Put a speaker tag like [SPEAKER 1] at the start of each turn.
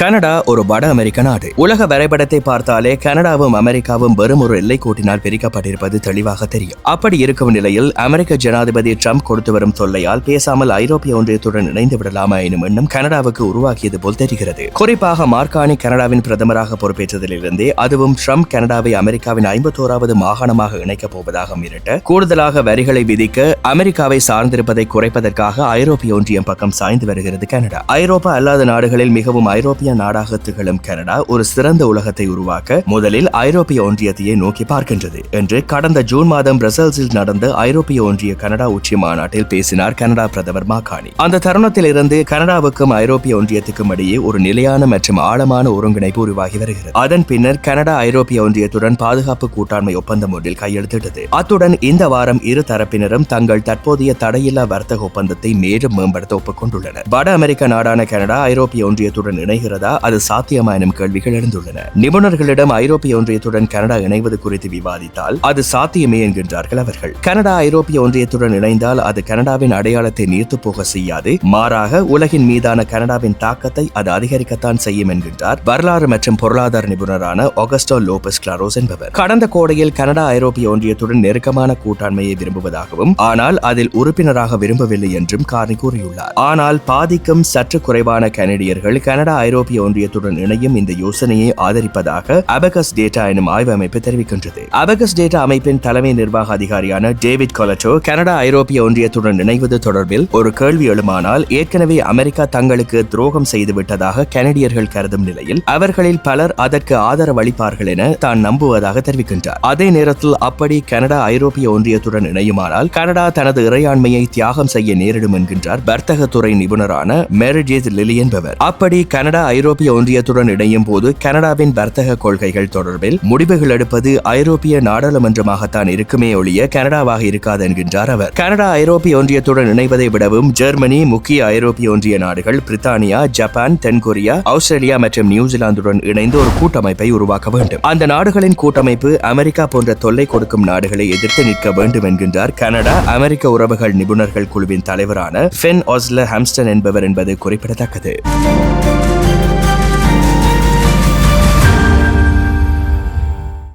[SPEAKER 1] Canada ஒரு வட அமெரிக்க நாடு. உலக வரைபடத்தை பார்த்தாலே கனடாவும் அமெரிக்காவும் வெறும் ஒரு எல்லைக்கோட்டினால் பிரிக்கப்பட்டிருப்பது தெளிவாக தெரியும். அப்படி இருக்கும் நிலையில் அமெரிக்க ஜனாதிபதி ட்ரம்ப் கொடுத்து வரும் தொல்லையால் பேசாமல் ஐரோப்பிய ஒன்றியத்துடன் இணைந்து விடலாமா எனும் எண்ணம் கனடாவுக்கு உருவாக்கியது போல் தெரிகிறது. குறிப்பாக மார்கானி கனடாவின் பிரதமராக பொறுப்பேற்றதிலிருந்தே, அதுவும் ட்ரம்ப் கனடாவை அமெரிக்காவின் 51வது மாகாணமாக இணைக்கப் போவதாக மிரட்ட, கூடுதலாக வரிகளை விதிக்க, அமெரிக்காவை சார்ந்திருப்பதை குறைப்பதற்காக ஐரோப்பிய ஒன்றியம் பக்கம் சாய்ந்து வருகிறது கனடா. ஐரோப்பா அல்லாத நாடுகளில் மிகவும் ஐரோப்பிய நாடாக திகழும் கனடா ஒரு சிறந்த உலகத்தை உருவாக்க முதலில் ஐரோப்பிய ஒன்றியத்தையே நோக்கி பார்க்கின்றது என்று கடந்த ஜூன் மாதம் பிரசல்ஸில் நடந்த ஐரோப்பிய ஒன்றிய கனடா உச்சி மாநாட்டில் பேசினார் கனடா பிரதமர் மாகாணி. அந்த தருணத்தில் இருந்து கனடாவுக்கும் ஐரோப்பிய ஒன்றியத்துக்கும் இடையே ஒரு நிலையான மற்றும் ஆழமான ஒருங்கிணைப்பு உருவாகி வருகிறது. அதன் பின்னர் கனடா ஐரோப்பிய ஒன்றியத்துடன் பாதுகாப்பு கூட்டாண்மை ஒப்பந்தம் ஒன்றில் கையெழுத்திட்டது. அத்துடன் இந்த வாரம் இரு தரப்பினரும் தங்கள் தற்போதைய தடையில்லா வர்த்தக ஒப்பந்தத்தை மேலும் மேம்படுத்த ஒப்புக்கொண்டுள்ளனர். வட அமெரிக்க நாடான கனடா ஐரோப்பிய ஒன்றியத்துடன் இணைகிறதா, அது சாத்தியமா எனும் கேள்விகள் எழுந்துள்ளன. நிபுணர்களிடம் ஐரோப்பிய ஒன்றியத்துடன் கனடா இணைவது குறித்து விவாதித்தால் அது சாத்தியமே என்கின்றார்கள் அவர்கள். கனடா ஐரோப்பிய ஒன்றியத்துடன் இணைந்தால் அது கனடாவின் அடையாளத்தை நீர்த்து போக செய்யாது, மாறாக உலகின் மீதான கனடாவின் தாக்கத்தை அது அதிகரிக்கத்தான் செய்யும் என்கின்றார் வரலாறு மற்றும் பொருளாதார நிபுணரான ஆகஸ்டோ லோபஸ் கிளாரோஸ் என்பவர். கடந்த கோடையில் கனடா ஐரோப்பிய ஒன்றியத்துடன் நெருக்கமான கூட்டாண்மையை விரும்புவதாகவும், ஆனால் அதில் உறுப்பினராக விரும்பவில்லை என்றும் கார்னி கூறியுள்ளார். ஆனால் பாதிக்கும் சற்று குறைவான கனடியர்கள் கனடா ஐரோப்பிய ஒன்றியத்துடன் இணையும் இந்த யோசனையை ஆதரிப்பதாக அபகஸ் டேட்டா எனும் ஆய்வு அமைப்பு தெரிவிக்கின்றது. அபகஸ் டேட்டா அமைப்பின் தலைமை நிர்வாக அதிகாரியான டேவிட் கொலட்டோ கனடா ஐரோப்பிய ஒன்றியத்துடன் இணைவது தொடர்பில் ஒரு கேள்வி எழுமானால், ஏற்கனவே அமெரிக்கா தங்களுக்கு துரோகம் செய்துவிட்டதாக கனடியர்கள் கருதும் நிலையில் அவர்களில் பலர் அதற்கு ஆதரவளிப்பார்கள் என தான் நம்புவதாக தெரிவிக்கின்றார். அதே நேரத்தில் அப்படி கனடா ஐரோப்பிய ஒன்றியத்துடன் இணையுமானால் கனடா தனது இறையாண்மையை தியாகம் செய்ய நேரிடும் என்கின்றார் வர்த்தகத்துறை நிபுணரான மெரிடித் லிலி என்பவர். அப்படி கனடா ஐரோப்பிய ஒன்றியத்துடன் இணையும் போது கனடாவின் வர்த்தக கொள்கைகள் தொடர்பில் முடிவுகள் எடுப்பது ஐரோப்பிய நாடாளுமன்றமாகத்தான் இருக்குமே ஒழிய கனடாவாக இருக்காது என்கின்றார் அவர். கனடா ஐரோப்பிய ஒன்றியத்துடன் இணைவதை விடவும் ஜெர்மனி, முக்கிய ஐரோப்பிய ஒன்றிய நாடுகள் பிரித்தானியா, ஜப்பான், தென்கொரியா, ஆஸ்திரேலியா மற்றும் நியூசிலாந்துடன் இணைந்து ஒரு கூட்டமைப்பை உருவாக்க வேண்டும். அந்த நாடுகளின் கூட்டமைப்பு அமெரிக்கா போன்ற தொல்லை கொடுக்கும் நாடுகளை எதிர்த்து நிற்க வேண்டும் என்கின்றார் கனடா அமெரிக்க உறவுகள் நிபுணர்கள் குழுவின் தலைவரான ஃபென் ஒஸ்லர் ஹாம்ஸ்டன் என்பவர் என்பது குறிப்பிடத்தக்கது.